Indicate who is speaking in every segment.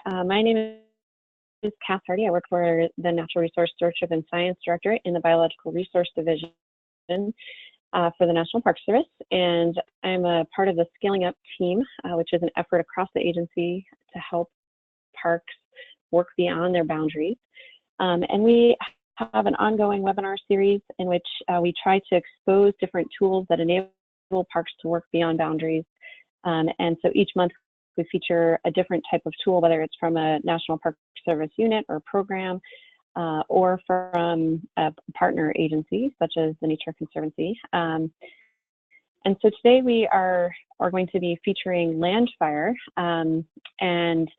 Speaker 1: My name is Cass Hardy. I work for the Natural Resource Stewardship and Science Directorate in the Biological Resource Division for the National Park Service, and I'm a part of the Scaling Up team, which is an effort across the agency to help parks work beyond their boundaries. And we have an ongoing webinar series in which we try to expose different tools that enable parks to work beyond boundaries. And so each month we feature a different type of tool, whether it's from a National Park Service unit or program, or from a partner agency such as the Nature Conservancy. And so today we are going to be featuring LANDFIRE. And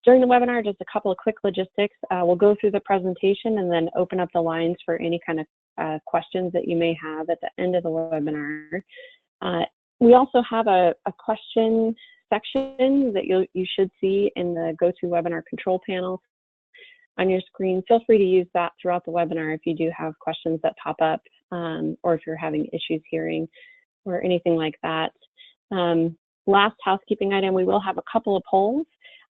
Speaker 1: during the webinar, just a couple of quick logistics. We'll go through the presentation and then open up the lines for any kind of questions that you may have at the end of the webinar. We also have a question section that you should see in the GoToWebinar control panel on your screen. Feel free to use that throughout the webinar if you do have questions that pop up, or if you're having issues hearing or anything like that. Last housekeeping item, we will have a couple of polls.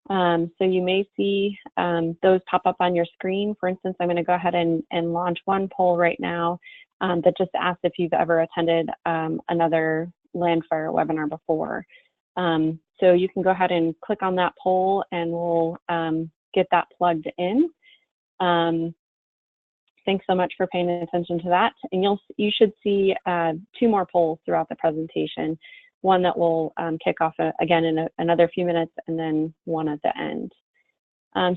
Speaker 1: So you may see those pop up on your screen. For instance, I'm going to go ahead and launch one poll right now that just asks if you've ever attended another LANDFIRE webinar before. So you can go ahead and click on that poll and we'll get that plugged in. Thanks so much for paying attention to that. And you should see two more polls throughout the presentation. One that will kick off again in another few minutes, and then one at the end.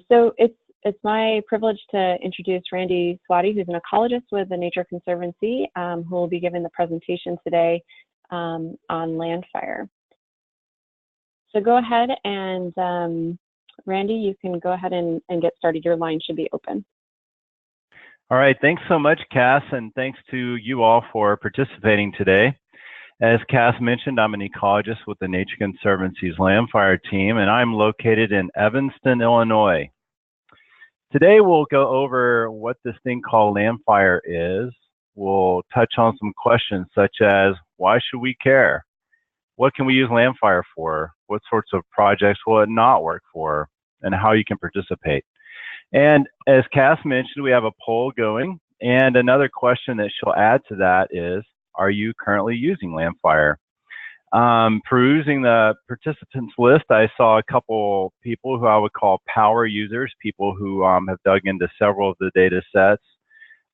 Speaker 1: So it's my privilege to introduce Randy Swaty, who's an ecologist with the Nature Conservancy, who will be giving the presentation today on LANDFIRE. So go ahead and Randy, you can go ahead and get started. Your line should be open.
Speaker 2: All right, thanks so much, Cass, and thanks to you all for participating today. As Cass mentioned, I'm an ecologist with the Nature Conservancy's LANDFIRE team, and I'm located in Evanston, Illinois. Today we'll go over what this thing called LANDFIRE is. We'll touch on some questions such as, why should we care? What can we use LANDFIRE for? What sorts of projects will it not work for? And how you can participate. And as Cass mentioned, we have a poll going, and another question that she'll add to that is, are you currently using LANDFIRE? Perusing the participants list, I saw a couple people who I would call power users, people who have dug into several of the data sets,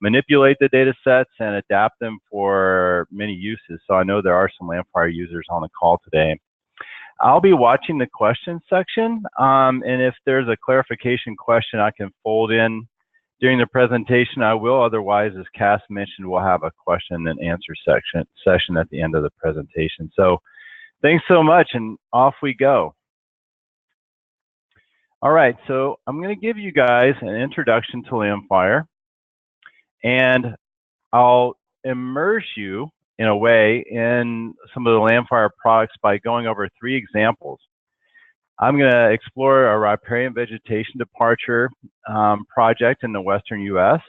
Speaker 2: manipulate the data sets, and adapt them for many uses. So I know there are some LANDFIRE users on the call today. I'll be watching the questions section, and if there's a clarification question I can fold in during the presentation, I will. Otherwise, as Cass mentioned, we'll have a question and answer session at the end of the presentation. So thanks so much, and off we go. All right, so I'm going to give you guys an introduction to LANDFIRE, and I'll immerse you in a way in some of the LANDFIRE products by going over 3 examples. I'm going to explore a riparian vegetation departure project in the Western U.S.,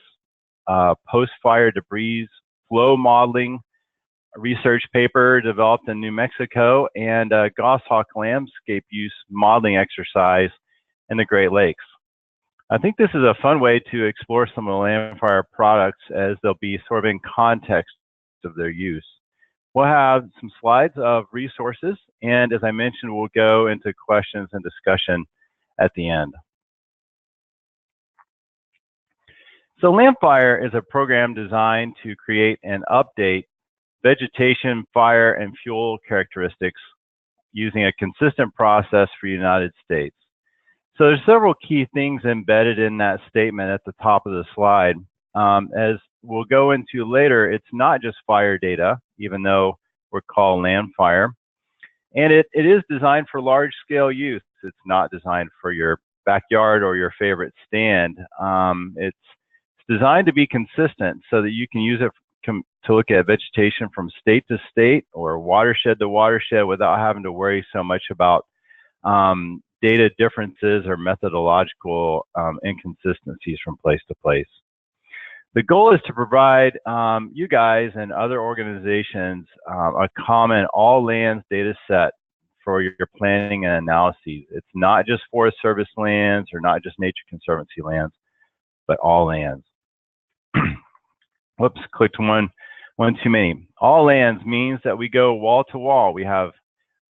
Speaker 2: post-fire debris flow modeling research paper developed in New Mexico, and a Goshawk Landscape Use modeling exercise in the Great Lakes. I think this is a fun way to explore some of the LANDFIRE products, as they'll be sort of in context of their use. We'll have some slides of resources, and as I mentioned, we'll go into questions and discussion at the end. So LANDFIRE is a program designed to create and update vegetation, fire, and fuel characteristics using a consistent process for the United States. So there's several key things embedded in that statement at the top of the slide. As we'll go into later, it's not just fire data, even though we're called LANDFIRE. And it is designed for large-scale use. It's not designed for your backyard or your favorite stand. It's designed to be consistent so that you can use it to look at vegetation from state to state or watershed to watershed without having to worry so much about data differences or methodological inconsistencies from place to place. The goal is to provide you guys and other organizations a common all lands data set for your planning and analyses. It's not just Forest Service lands or not just Nature Conservancy lands, but all lands. Whoops, clicked one too many. All lands means that we go wall to wall. We have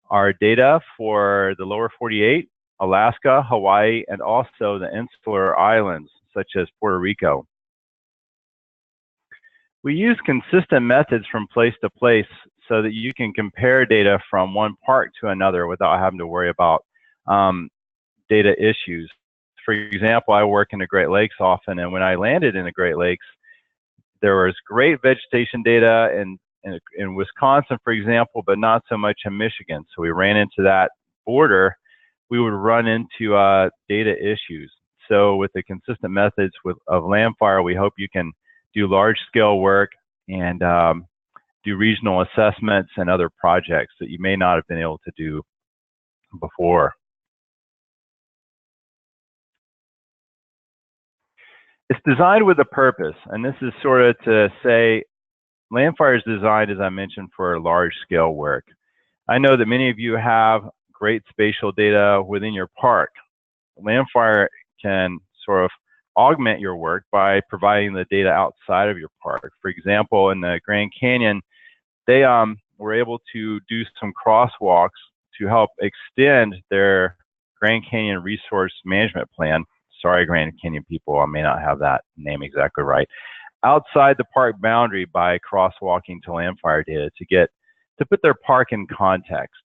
Speaker 2: our data for the lower 48, Alaska, Hawaii, and also the insular islands, such as Puerto Rico. We use consistent methods from place to place so that you can compare data from one park to another without having to worry about data issues. For example, I work in the Great Lakes often, and when I landed in the Great Lakes, there was great vegetation data in Wisconsin, for example, but not so much in Michigan. So we ran into that border, we would run into data issues. So with the consistent methods of LANDFIRE, we hope you can do large-scale work and do regional assessments and other projects that you may not have been able to do before. It's designed with a purpose, and this is sort of to say LANDFIRE is designed, as I mentioned, for large-scale work. I know that many of you have great spatial data within your park. LANDFIRE can sort of augment your work by providing the data outside of your park. For example, in the Grand Canyon, they were able to do some crosswalks to help extend their Grand Canyon Resource Management Plan. Sorry, Grand Canyon people, I may not have that name exactly right. Outside the park boundary by crosswalking to LANDFIRE data to put their park in context.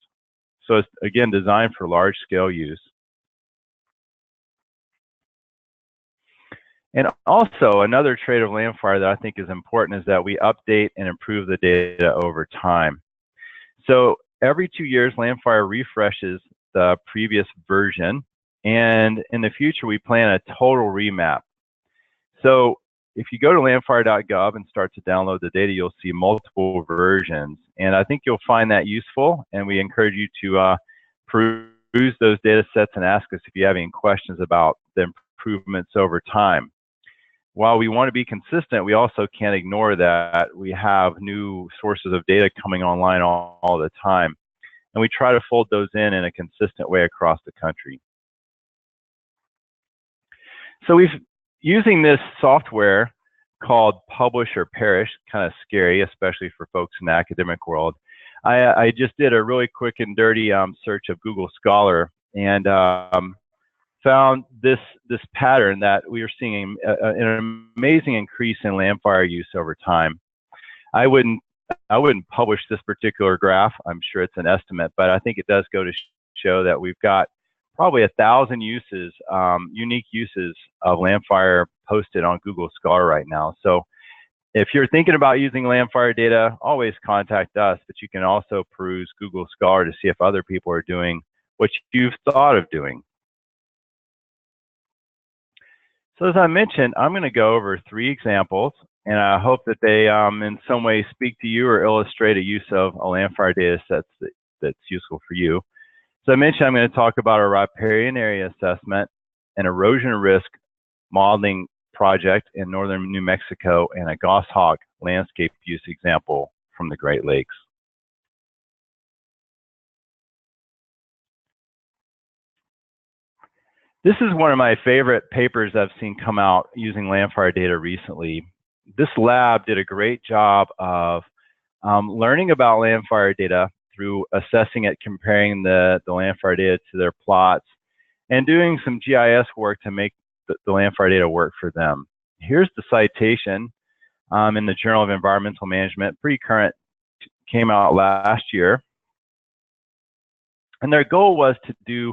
Speaker 2: So it's, again, designed for large-scale use. And also, another trait of LANDFIRE that I think is important is that we update and improve the data over time. So every 2 years, LANDFIRE refreshes the previous version, and in the future, we plan a total remap. So if you go to landfire.gov and start to download the data, you'll see multiple versions, and I think you'll find that useful, and we encourage you to peruse those data sets and ask us if you have any questions about the improvements over time. While we want to be consistent, we also can't ignore that we have new sources of data coming online all the time, and we try to fold those in a consistent way across the country. So using this software called Publish or Perish, kind of scary, especially for folks in the academic world. I just did a really quick and dirty search of Google Scholar and found this pattern that we are seeing an amazing increase in LANDFIRE use over time. I wouldn't publish this particular graph. I'm sure it's an estimate, but I think it does go to show that we've got probably 1,000 uses, unique uses of LANDFIRE posted on Google Scholar right now. So if you're thinking about using LANDFIRE data, always contact us, but you can also peruse Google Scholar to see if other people are doing what you've thought of doing. So as I mentioned, I'm going to go over 3 examples, and I hope that they in some way speak to you or illustrate a use of a LANDFIRE data set that's useful for you. So I mentioned I'm going to talk about a riparian area assessment, an erosion risk modeling project in northern New Mexico, and a Goshawk landscape use example from the Great Lakes. This is one of my favorite papers I've seen come out using LANDFIRE data recently. This lab did a great job of learning about LANDFIRE data through assessing it, comparing the LANDFIRE data to their plots, and doing some GIS work to make the LANDFIRE data work for them. Here's the citation in the Journal of Environmental Management, pretty current, came out last year. And their goal was to do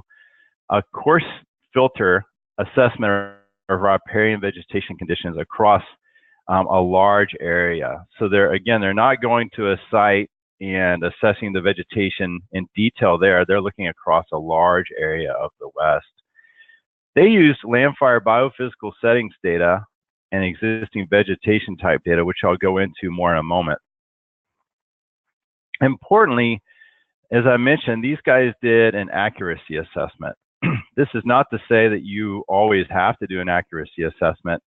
Speaker 2: a coarse filter assessment of riparian vegetation conditions across a large area. So they're not going to a site and assessing the vegetation in detail there. They're looking across a large area of the West. They used LANDFIRE biophysical settings data and existing vegetation type data, which I'll go into more in a moment. Importantly, as I mentioned, these guys did an accuracy assessment. This is not to say that you always have to do an accuracy assessment,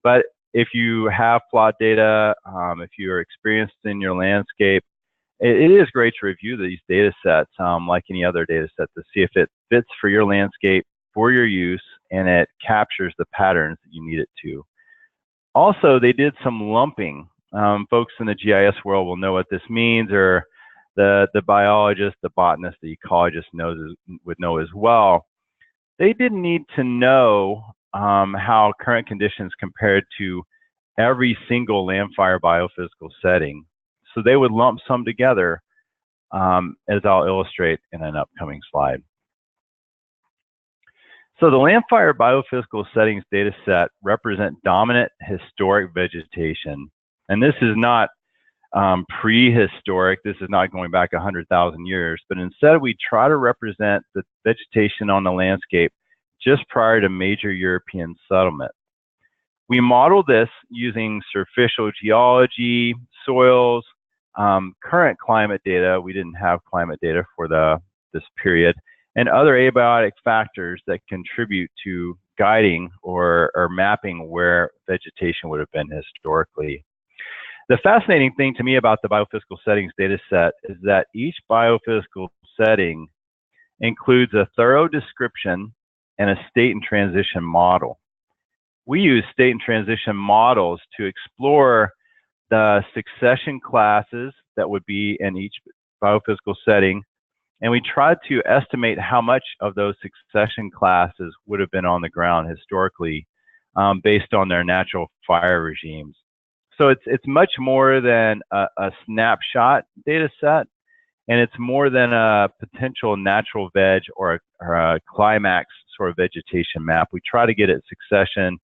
Speaker 2: but if you have plot data, if you are experienced in your landscape, it is great to review these data sets like any other data set to see if it fits for your landscape, for your use, and it captures the patterns that you need it to. Also, they did some lumping. Folks in the GIS world will know what this means, or the biologist, the botanist, the ecologist would know as well. They didn't need to know how current conditions compared to every single LANDFIRE biophysical setting. So they would lump some together, as I'll illustrate in an upcoming slide. So the LANDFIRE biophysical settings data set represent dominant historic vegetation. And this is not prehistoric, this is not going back 100,000 years, but instead we try to represent the vegetation on the landscape just prior to major European settlement. We modeled this using surficial geology, soils, current climate data. We didn't have climate data for this period, and other abiotic factors that contribute to guiding or mapping where vegetation would have been historically. The fascinating thing to me about the biophysical settings data set is that each biophysical setting includes a thorough description and a state and transition model. We use state and transition models to explore the succession classes that would be in each biophysical setting, and we tried to estimate how much of those succession classes would have been on the ground historically based on their natural fire regimes. So it's much more than a snapshot data set, and it's more than a potential natural veg or a climax sort of vegetation map. We try to get at succession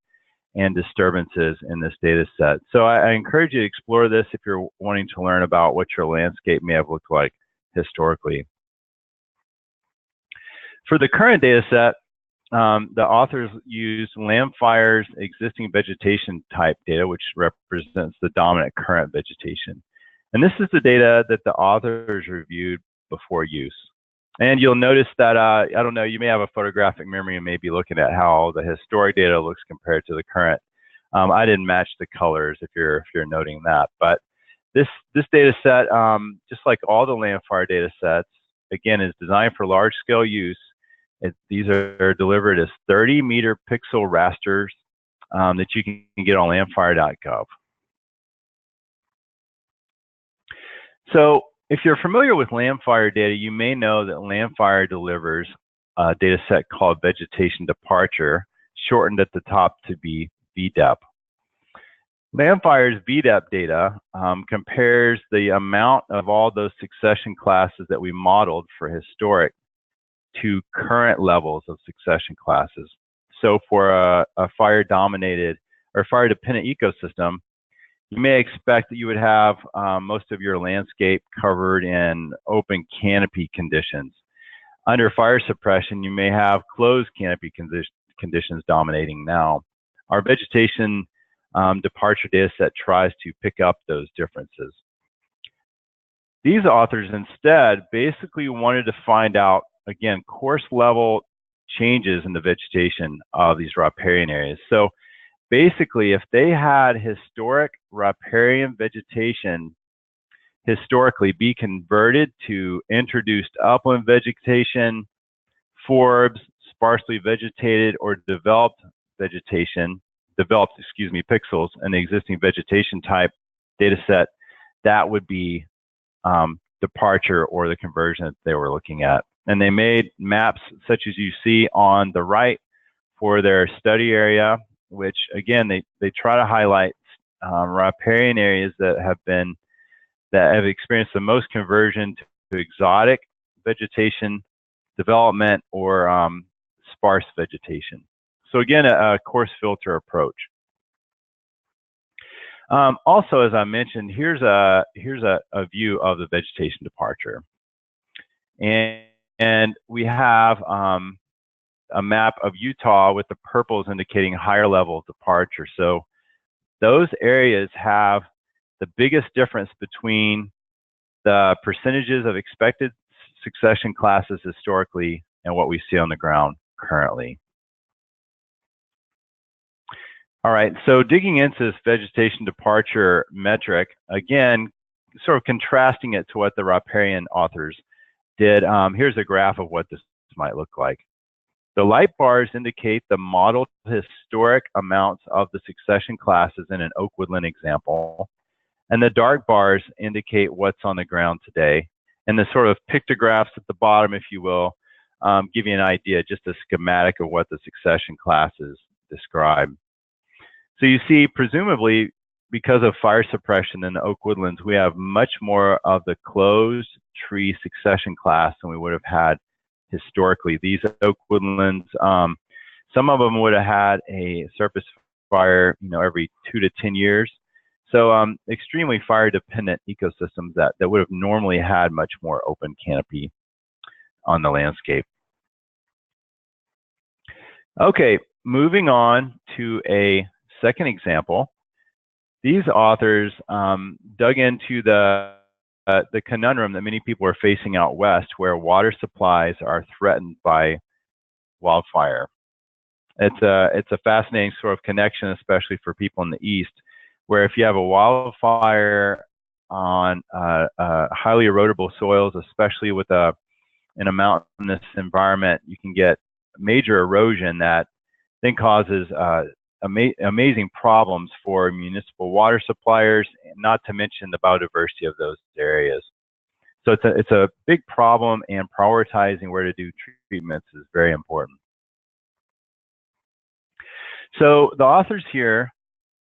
Speaker 2: and disturbances in this data set. So I encourage you to explore this if you're wanting to learn about what your landscape may have looked like historically. For the current data set, the authors used LANDFIRE's existing vegetation type data, which represents the dominant current vegetation. And this is the data that the authors reviewed before use. And you'll notice that, I don't know, you may have a photographic memory and may be looking at how the historic data looks compared to the current. I didn't match the colors if you're noting that. But this data set, just like all the LANDFIRE data sets, again, is designed for large scale use. These are delivered as 30-meter pixel rasters that you can get on landfire.gov. So if you're familiar with LANDFIRE data, you may know that LANDFIRE delivers a data set called Vegetation Departure, shortened at the top to be VDEP. LANDFIRE's VDEP data compares the amount of all those succession classes that we modeled for historic to current levels of succession classes. So for a fire-dominated or fire-dependent ecosystem, you may expect that you would have most of your landscape covered in open canopy conditions. Under fire suppression, you may have closed canopy conditions dominating now. Our vegetation departure data set tries to pick up those differences. These authors instead basically wanted to find out, again, course level changes in the vegetation of these riparian areas. So basically, if they had historic riparian vegetation historically be converted to introduced upland vegetation, forbs, sparsely vegetated or developed pixels in the existing vegetation type data set, that would be departure or the conversion that they were looking at. And they made maps such as you see on the right for their study area, which again, they try to highlight riparian areas that have experienced the most conversion to exotic vegetation development or sparse vegetation. So again, a course filter approach. Also, as I mentioned, here's a view of the vegetation departure. And we have a map of Utah with the purples indicating higher level of departure. So those areas have the biggest difference between the percentages of expected succession classes historically and what we see on the ground currently. All right, so digging into this vegetation departure metric, again, sort of contrasting it to what the Riparian authors did, here's a graph of what this might look like. The light bars indicate the modeled historic amounts of the succession classes in an oak woodland example, and the dark bars indicate what's on the ground today. And the sort of pictographs at the bottom, if you will, give you an idea, just a schematic of what the succession classes describe. So you see, presumably, because of fire suppression in the oak woodlands, we have much more of the closed tree succession class than we would have had historically. These oak woodlands, some of them would have had a surface fire, every 2 to 10 years. So extremely fire-dependent ecosystems that would have normally had much more open canopy on the landscape. Okay, moving on to a second example. These authors dug into the conundrum that many people are facing out west, where water supplies are threatened by wildfire. It's a fascinating sort of connection, especially for people in the east, where if you have a wildfire on highly erodible soils, especially with in a mountainous environment, you can get major erosion that then causes amazing problems for municipal water suppliers, not to mention the biodiversity of those areas. So it's a big problem, and prioritizing where to do treatments is very important. So the authors here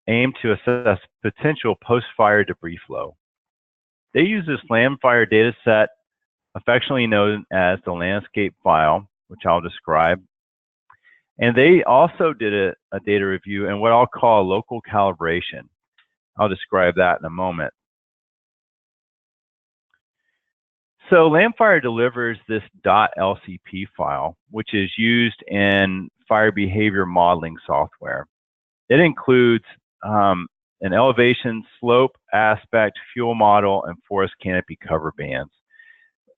Speaker 2: aim to assess potential post-fire debris flow. They use this LANDFIRE data set, affectionately known as the landscape file, which I'll describe. And they also did a data review and what I'll call local calibration. I'll describe that in a moment. So LANDFIRE delivers this .lcp file, which is used in fire behavior modeling software. It includes an elevation, slope, aspect, fuel model, and forest canopy cover bands.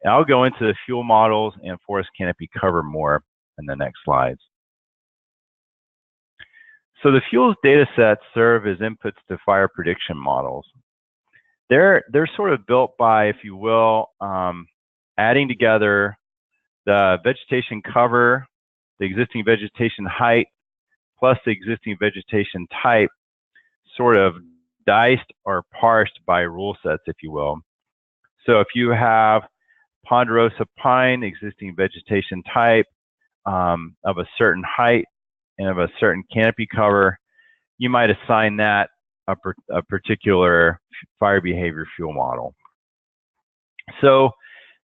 Speaker 2: I'll go into the fuel models and forest canopy cover more in the next slides. So the fuels data sets serve as inputs to fire prediction models. They're sort of built by, if you will, adding together the vegetation cover, the existing vegetation height, plus the existing vegetation type, sort of diced or parsed by rule sets, if you will. So if you have ponderosa pine, existing vegetation type of a certain height and of a certain canopy cover, you might assign that a particular fire behavior fuel model. So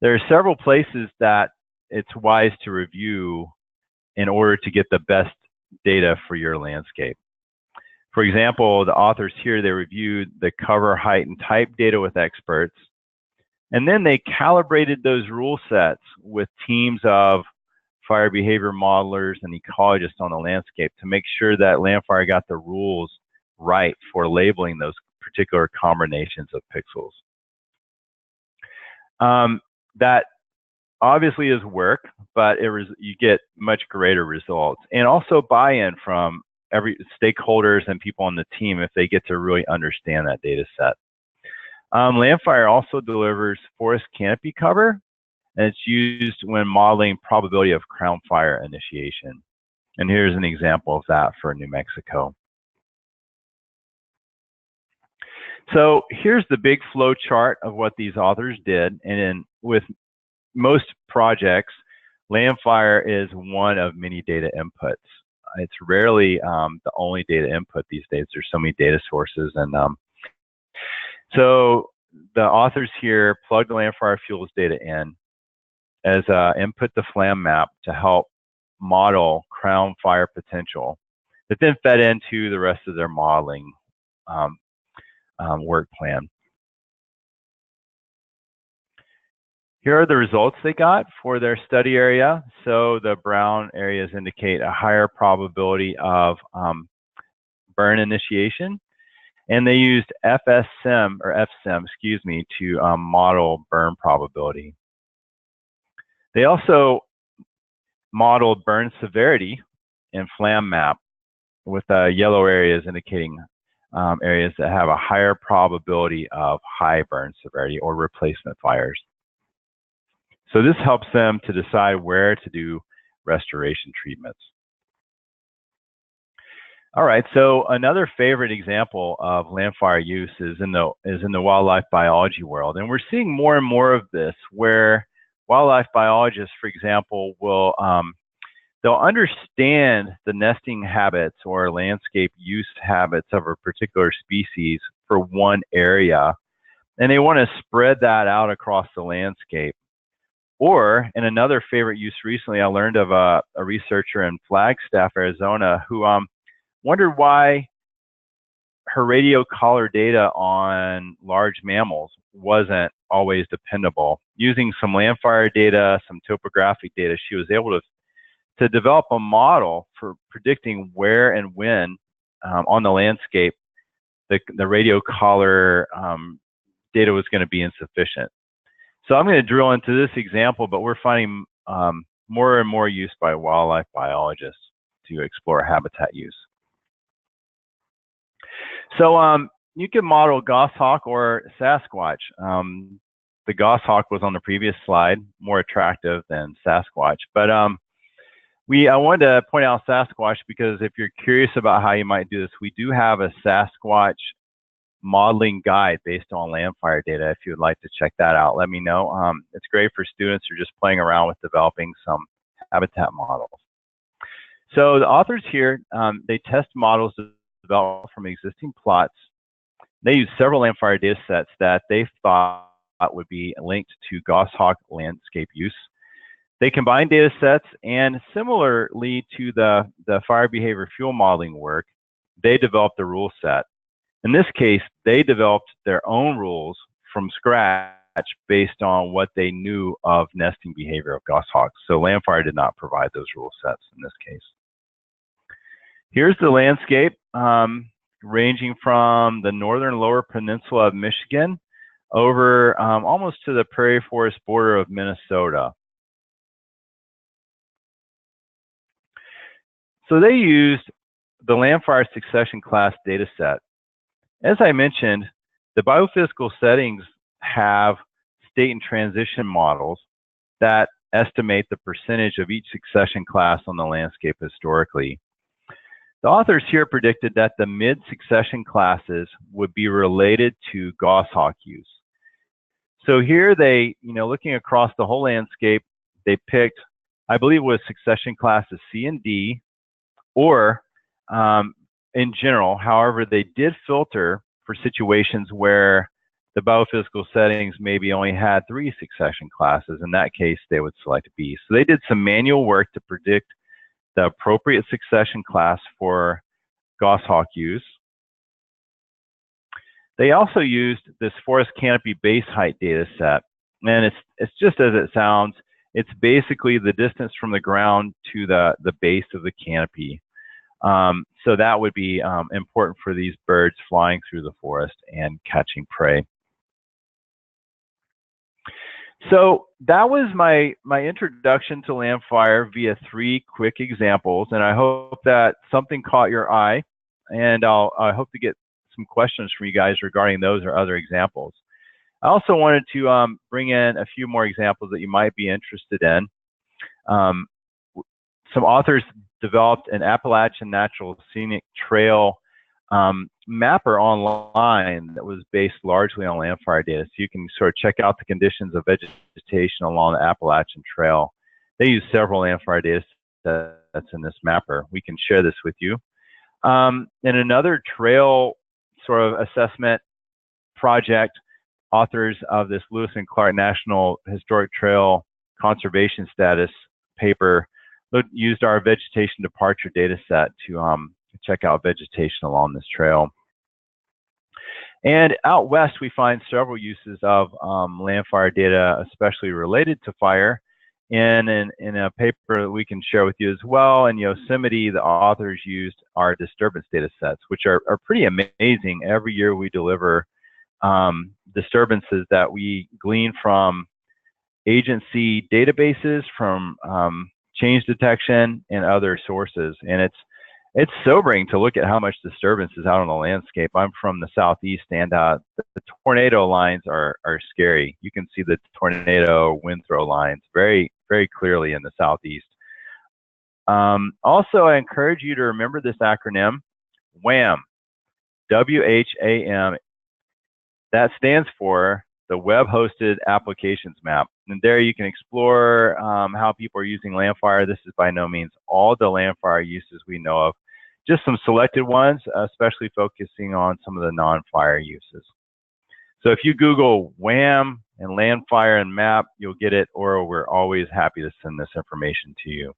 Speaker 2: there are several places that it's wise to review in order to get the best data for your landscape. For example, the authors here, they reviewed the cover, height, and type data with experts, and then they calibrated those rule sets with teams of fire behavior modelers and ecologists on the landscape to make sure that LANDFIRE got the rules right for labeling those particular combinations of pixels. That obviously is work, but you get much greater results, and also buy-in from every stakeholders and people on the team if they get to really understand that data set. LANDFIRE also delivers forest canopy cover, and it's used when modeling probability of crown fire initiation. And here's an example of that for New Mexico. So here's the big flow chart of what these authors did. And with most projects, LANDFIRE is one of many data inputs. It's rarely the only data input these days. There's so many data sources. And so the authors here plugged the LANDFIRE fuels data in as input the FLAM map to help model crown fire potential, that then fed into the rest of their modeling work plan. Here are the results they got for their study area. So the brown areas indicate a higher probability of burn initiation, and they used FSIM to model burn probability. They also modeled burn severity in FLAM map with yellow areas indicating areas that have a higher probability of high burn severity or replacement fires. So this helps them to decide where to do restoration treatments. All right, so another favorite example of landfire use is in the wildlife biology world, and we're seeing more and more of this, where wildlife biologists, for example, will they'll understand the nesting habits or landscape use habits of a particular species for one area, and they want to spread that out across the landscape. Or, in another favorite use recently, I learned of a researcher in Flagstaff, Arizona, who wondered why her radio collar data on large mammals wasn't always dependable. Using some landfire data, some topographic data, she was able to develop a model for predicting where and when on the landscape the radio collar data was going to be insufficient. So I'm going to drill into this example, but we're finding more and more use by wildlife biologists to explore habitat use. So you can model goshawk or Sasquatch. The goshawk was on the previous slide, more attractive than Sasquatch. But I wanted to point out Sasquatch because if you're curious about how you might do this, we do have a Sasquatch modeling guide based on landfire data. If you would like to check that out, let me know. It's great for students who are just playing around with developing some habitat models. So the authors here, they test models developed from existing plots. They use several landfire data sets that they thought would be linked to Goshawk Landscape Use. They combine data sets, and similarly to the fire behavior fuel modeling work, they developed a rule set. In this case, they developed their own rules from scratch based on what they knew of nesting behavior of goshawks. So landfire did not provide those rule sets in this case. Here's the landscape ranging from the northern lower peninsula of Michigan over almost to the prairie forest border of Minnesota. So they used the landfire succession class data set. As I mentioned, the biophysical settings have state and transition models that estimate the percentage of each succession class on the landscape historically. The authors here predicted that the mid-succession classes would be related to goshawk use. So here they, looking across the whole landscape, they picked, I believe it was succession classes C and D, or in general. However, they did filter for situations where the biophysical settings maybe only had 3 succession classes. In that case, they would select B. So they did some manual work to predict the appropriate succession class for goshawk use. They also used this forest canopy base height data set, and it's just as it sounds. It's basically the distance from the ground to the base of the canopy. So that would be important for these birds flying through the forest and catching prey. So that was my introduction to landfire via 3 quick examples, and I hope that something caught your eye, and I hope to get some questions from you guys regarding those or other examples. I also wanted to bring in a few more examples that you might be interested in. Some authors developed an Appalachian Natural Scenic Trail mapper online that was based largely on landfire data. So you can sort of check out the conditions of vegetation along the Appalachian Trail. They use several landfire data sets in this mapper. We can share this with you. In another trail sort of assessment project, authors of this Lewis and Clark National Historic Trail Conservation Status paper used our vegetation departure data set to check out vegetation along this trail. And out west, we find several uses of landfire data, especially related to fire. And in a paper that we can share with you as well, in Yosemite, the authors used our disturbance data sets, which are pretty amazing. Every year we deliver disturbances that we glean from agency databases, from change detection and other sources. And it's sobering to look at how much disturbance is out on the landscape. I'm from the southeast, and the tornado lines are scary. You can see the tornado wind throw lines very, very clearly in the southeast. Also, I encourage you to remember this acronym, WHAM, W-H-A-M. That stands for the Web Hosted Applications Map. And there you can explore how people are using LANDFIRE. This is by no means all the LANDFIRE uses we know of, just some selected ones, especially focusing on some of the non-fire uses. So if you Google WHAM and LANDFIRE and map, you'll get it, or we're always happy to send this information to you.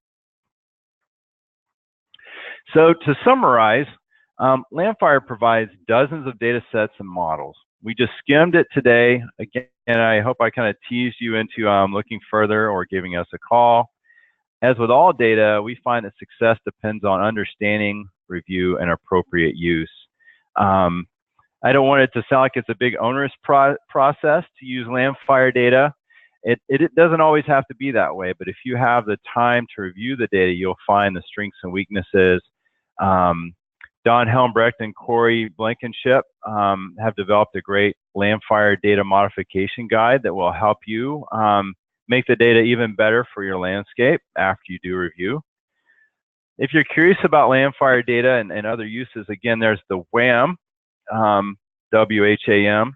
Speaker 2: So to summarize, LANDFIRE provides dozens of data sets and models. We just skimmed it today. Again, and I hope I kind of teased you into looking further or giving us a call. As with all data, we find that success depends on understanding, review, and appropriate use. I don't want it to sound like it's a big onerous process to use LANDFIRE data. It doesn't always have to be that way, but if you have the time to review the data, you'll find the strengths and weaknesses. Don Helmbrecht and Corey Blankenship have developed a great LANDFIRE data modification guide that will help you make the data even better for your landscape after you do review. If you're curious about LANDFIRE data and other uses, again, there's the WHAM, W-H-A-M,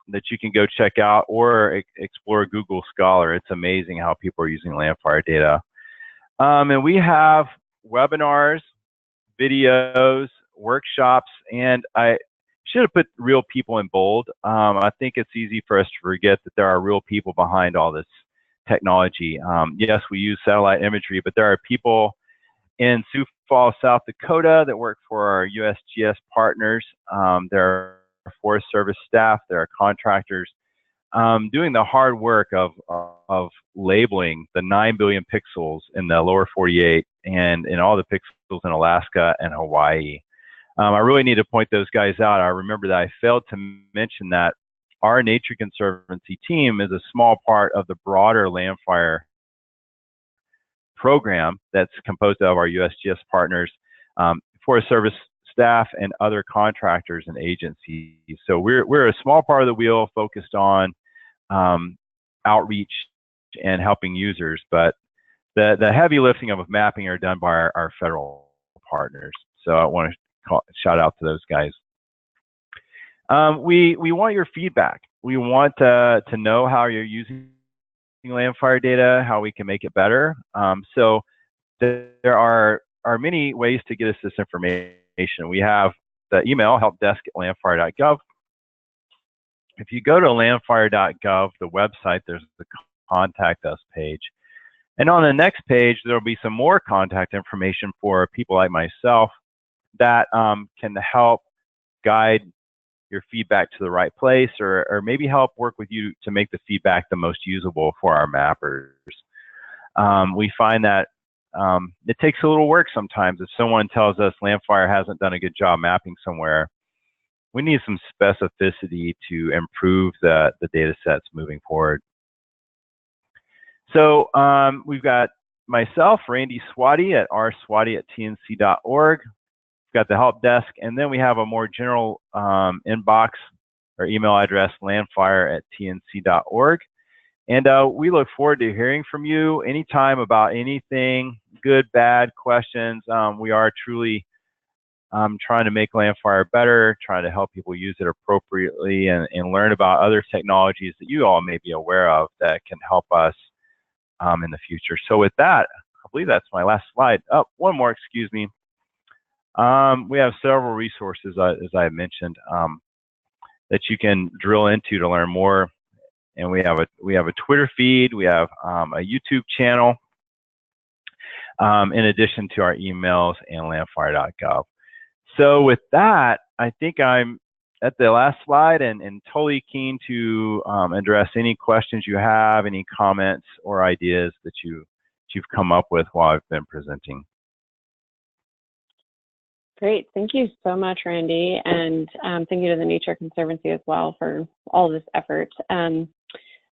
Speaker 2: that you can go check out, or explore Google Scholar. It's amazing how people are using LANDFIRE data. And we have webinars, videos, workshops, and I should have put real people in bold. I think it's easy for us to forget that there are real people behind all this technology. Yes, we use satellite imagery, but there are people in Sioux Falls, South Dakota that work for our USGS partners. There are Forest Service staff, there are contractors doing the hard work of labeling the 9 billion pixels in the lower 48 and in all the pixels in Alaska and Hawaii. I really need to point those guys out. I remember that I failed to mention that our Nature Conservancy team is a small part of the broader LANDFIRE program that's composed of our USGS partners, Forest Service staff, and other contractors and agencies. So we're a small part of the wheel focused on outreach and helping users, but the heavy lifting of mapping are done by our federal partners. So I want to shout out to those guys. We want your feedback. We want to know how you're using LANDFIRE data, how we can make it better. So there are many ways to get us this information. We have the email, helpdesk@landfire.gov. If you go to landfire.gov, the website, there's the contact us page. And on the next page, there'll be some more contact information for people like myself that can help guide your feedback to the right place, or maybe help work with you to make the feedback the most usable for our mappers. We find that it takes a little work sometimes. If someone tells us LANDFIRE hasn't done a good job mapping somewhere, we need some specificity to improve the data sets moving forward. So we've got myself, Randy Swaty, at rswaty@tnc.org. We've got the help desk, and then we have a more general inbox or email address, landfire@tnc.org. And we look forward to hearing from you anytime about anything, good, bad, questions. We are truly trying to make LANDFIRE better, trying to help people use it appropriately, and learn about other technologies that you all may be aware of that can help us in the future. So with that, I believe that's my last slide. Oh, one more, excuse me. We have several resources, as I mentioned, that you can drill into to learn more. And we have a Twitter feed, we have a YouTube channel, in addition to our emails and landfire.gov. So with that, I think I'm at the last slide and totally keen to address any questions you have, any comments or ideas that you've come up with while I've been presenting.
Speaker 1: Great, thank you so much, Randy, and thank you to the Nature Conservancy as well for all this effort.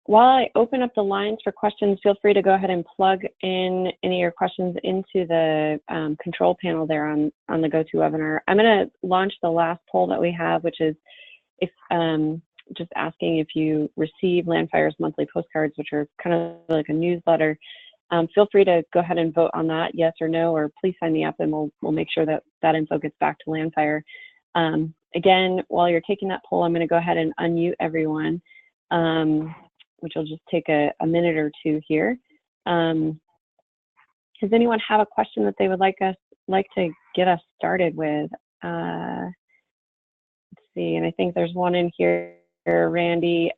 Speaker 1: While I open up the lines for questions, feel free to go ahead and plug in any of your questions into the control panel there on the GoToWebinar. I'm going to launch the last poll that we have, which is if just asking if you receive LANDFIRE's monthly postcards, which are kind of like a newsletter. Feel free to go ahead and vote on that, yes or no, or please sign me up and we'll make sure that that info gets back to LANDFIRE. Again, while you're taking that poll, I'm going to go ahead and unmute everyone, which will just take a minute or two here. Does anyone have a question that they would like to get us started with? Let's see, and I think there's one in here, Randy.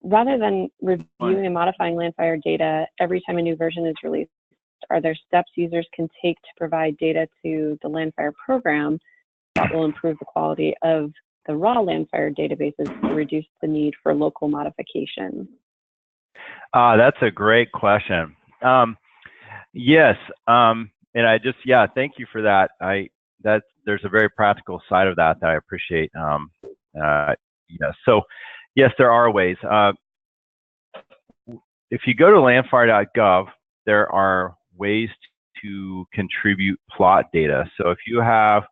Speaker 1: Rather than reviewing and modifying LANDFIRE data every time a new version is released, are there steps users can take to provide data to the LANDFIRE program that will improve the quality of the raw LANDFIRE databases to reduce the need for local modifications?
Speaker 2: That's a great question. Yes, and thank you for that. There's a very practical side of that I appreciate. So yes, there are ways. If you go to landfire.gov, there are ways to contribute plot data. So if you have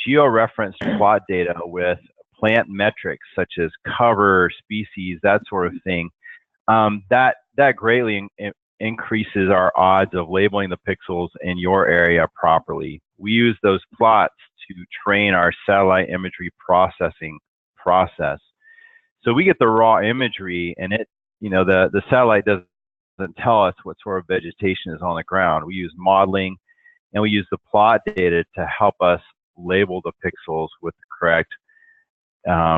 Speaker 2: geo-referenced plot data with plant metrics such as cover, species, that sort of thing, that greatly increases our odds of labeling the pixels in your area properly. We use those plots to train our satellite imagery processing process. So we get the raw imagery, and the satellite doesn't tell us what sort of vegetation is on the ground. We use modeling, and we use the plot data to help us label the pixels with the correct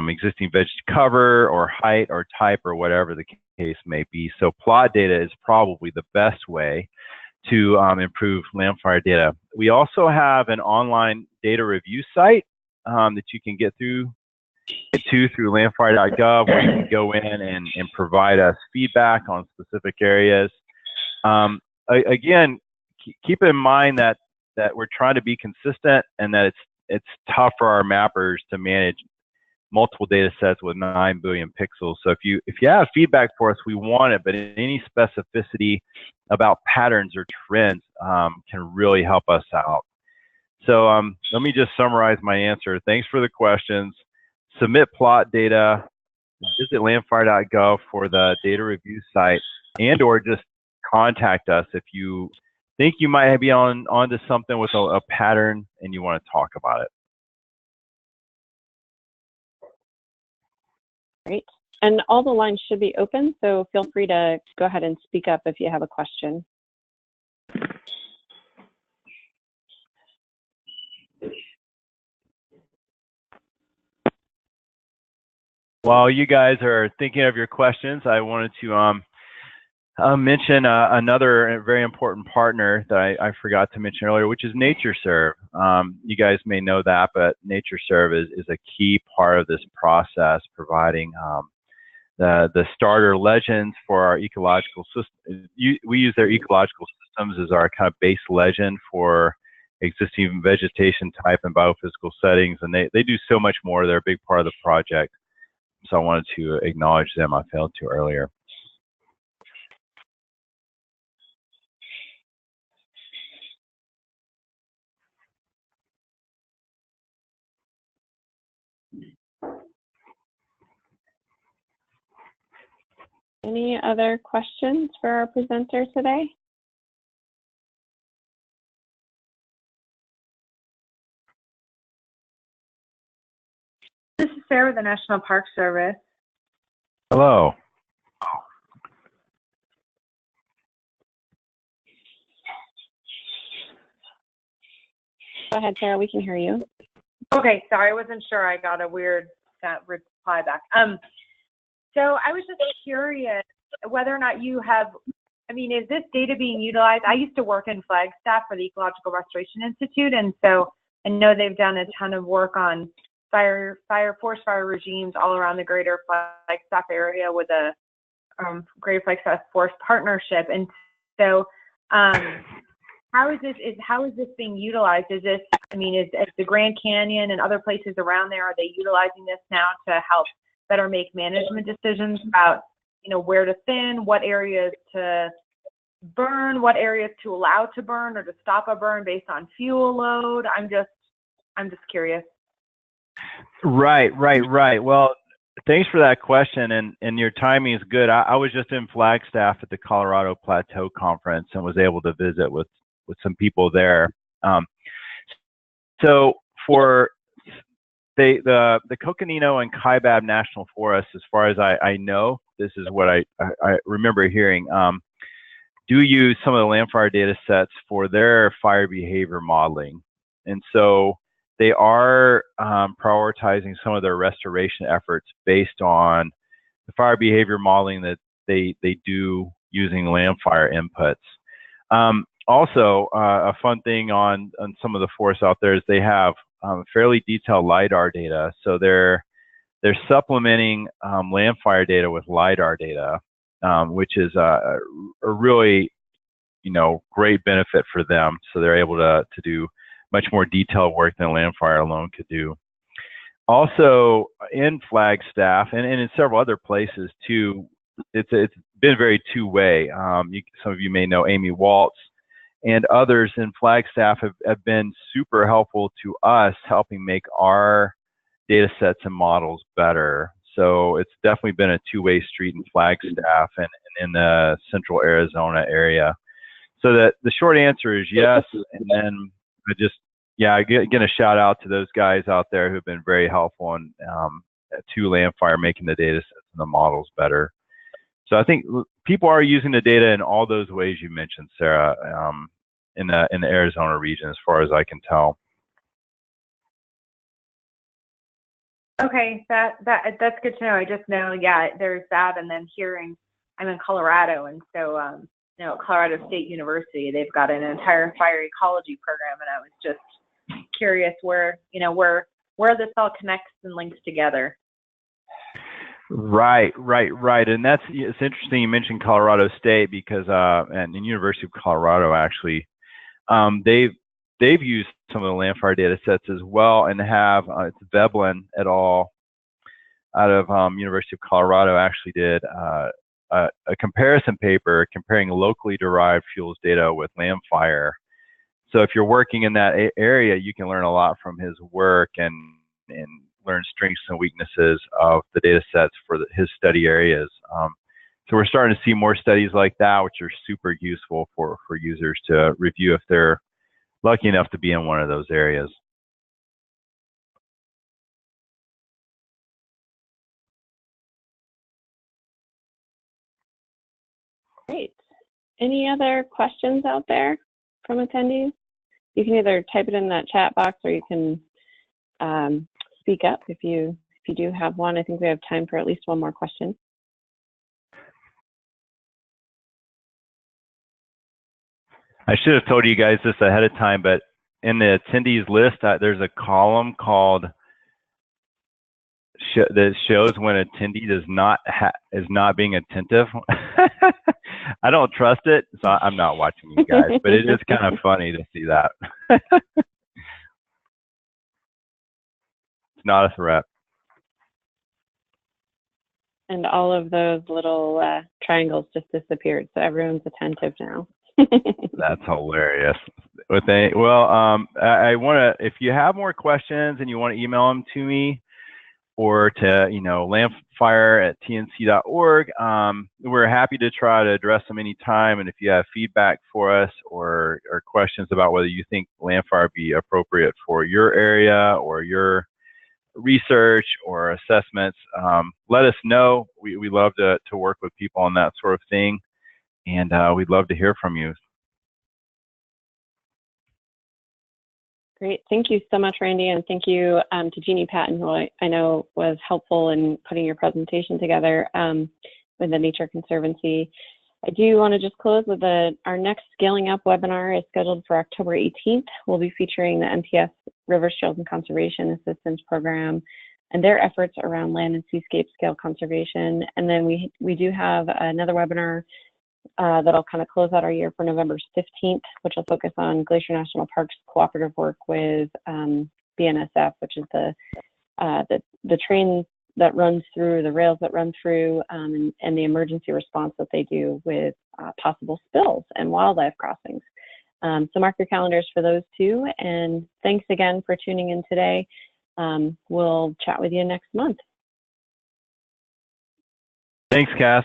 Speaker 2: existing vegetation cover or height or type or whatever the case may be. So plot data is probably the best way to improve LANDFIRE data. We also have an online data review site that you can get through landfire.gov, where you can go in and provide us feedback on specific areas. Again, keep in mind that we're trying to be consistent, and that it's tough for our mappers to manage multiple data sets with 9 billion pixels. So if you have feedback for us, we want it, but any specificity about patterns or trends can really help us out. So let me just summarize my answer. Thanks for the questions. Submit plot data, visit landfire.gov for the data review site, and or just contact us if you think you might be onto something with a pattern and you want to talk about it.
Speaker 1: Great. And all the lines should be open, so feel free to go ahead and speak up if you have a question.
Speaker 2: While you guys are thinking of your questions, I wanted to mention another very important partner that I forgot to mention earlier, which is NatureServe. You guys may know that, but NatureServe is a key part of this process, providing the starter legends for our ecological system. We use their ecological systems as our kind of base legend for existing vegetation type and biophysical settings, and they do so much more. They're a big part of the project. So I wanted to acknowledge them. I failed to earlier.
Speaker 1: Any other questions for our presenter today?
Speaker 3: This is Sarah with the National Park Service.
Speaker 2: Hello.
Speaker 1: Go ahead, Sarah, we can hear you.
Speaker 3: Okay, sorry, I wasn't sure. I got a weird reply back. So I was just curious whether or not you have, is this data being utilized? I used to work in Flagstaff for the Ecological Restoration Institute, and so I know they've done a ton of work on forest fire regimes all around the greater Flagstaff area with a Greater Flagstaff Forest Partnership. And so how is this being utilized? Is this, is the Grand Canyon and other places around there, are they utilizing this now to help better make management decisions about, you know, where to thin, what areas to burn, what areas to allow to burn or to stop a burn based on fuel load? I'm just curious.
Speaker 2: Right. Well, thanks for that question, and your timing is good. I was just in Flagstaff at the Colorado Plateau Conference and was able to visit with some people there. So for the Coconino and Kaibab National Forests, as far as I know, this is what I remember hearing, do use some of the LANDFIRE data sets for their fire behavior modeling. And so they are prioritizing some of their restoration efforts based on the fire behavior modeling that they do using LANDFIRE inputs. Also, a fun thing on some of the forests out there is they have fairly detailed LiDAR data. So they're supplementing LANDFIRE data with LiDAR data, which is a really, you know, great benefit for them. So they're able to do much more detailed work than LANDFIRE alone could do. Also in Flagstaff and in several other places too, it's been very two-way. Some of you may know Amy Waltz and others in Flagstaff have been super helpful to us, helping make our data sets and models better. So it's definitely been a two-way street in Flagstaff and in the central Arizona area. So the short answer is yes. And then again, a shout out to those guys out there who've been very helpful and to LANDFIRE making the data sets and the models better. So I think people are using the data in all those ways you mentioned, Sarah, in the Arizona region, as far as I can tell.
Speaker 3: Okay, that's good to know. I just know, yeah, there's that, and then hearing, I'm in Colorado, and so you know, Colorado State University, they've got an entire fire ecology program, and I was just curious where this all connects and links together.
Speaker 2: Right, and it's interesting you mentioned Colorado State because and the University of Colorado actually, they've used some of the LANDFIRE data sets as well, and have it's Veblen et al. Out of University of Colorado actually did a comparison paper comparing locally derived fuels data with LANDFIRE. So if you're working in that area, you can learn a lot from his work and learn strengths and weaknesses of the data sets for his study areas. So we're starting to see more studies like that, which are super useful for users to review if they're lucky enough to be in one of those areas.
Speaker 1: Great. Any other questions out there from attendees? You can either type it in that chat box or you can speak up if you do have one. I think we have time for at least one more question.
Speaker 2: I should have told you guys this ahead of time, but in the attendees list, there's a column called that shows when an attendee is not being attentive. I don't trust it, so I'm not watching you guys, but it is kind of funny to see that. It's not a threat.
Speaker 1: And all of those little triangles just disappeared, so everyone's attentive now.
Speaker 2: That's hilarious. Well, I want to, if you have more questions and you want to email them to me or to, landfire@tnc.org, we're happy to try to address them anytime. And if you have feedback for us or questions about whether you think LANDFIRE be appropriate for your area or your research or assessments, let us know. We love to work with people on that sort of thing. And we'd love to hear from you.
Speaker 1: Great. Thank you so much, Randy. And thank you to Jeannie Patton, who I know was helpful in putting your presentation together with the Nature Conservancy. I do want to just close with our next Scaling Up webinar is scheduled for October 18th. We'll be featuring the NPS River, Trails, and Conservation Assistance Program and their efforts around land and seascape scale conservation. And then we do have another webinar that'll kind of close out our year for November 15th, which will focus on Glacier National Park's cooperative work with BNSF, which is the that runs through, the rails that run through, and the emergency response that they do with possible spills and wildlife crossings. So mark your calendars for those two, and thanks again for tuning in today. We'll chat with you next month.
Speaker 2: Thanks, Cass.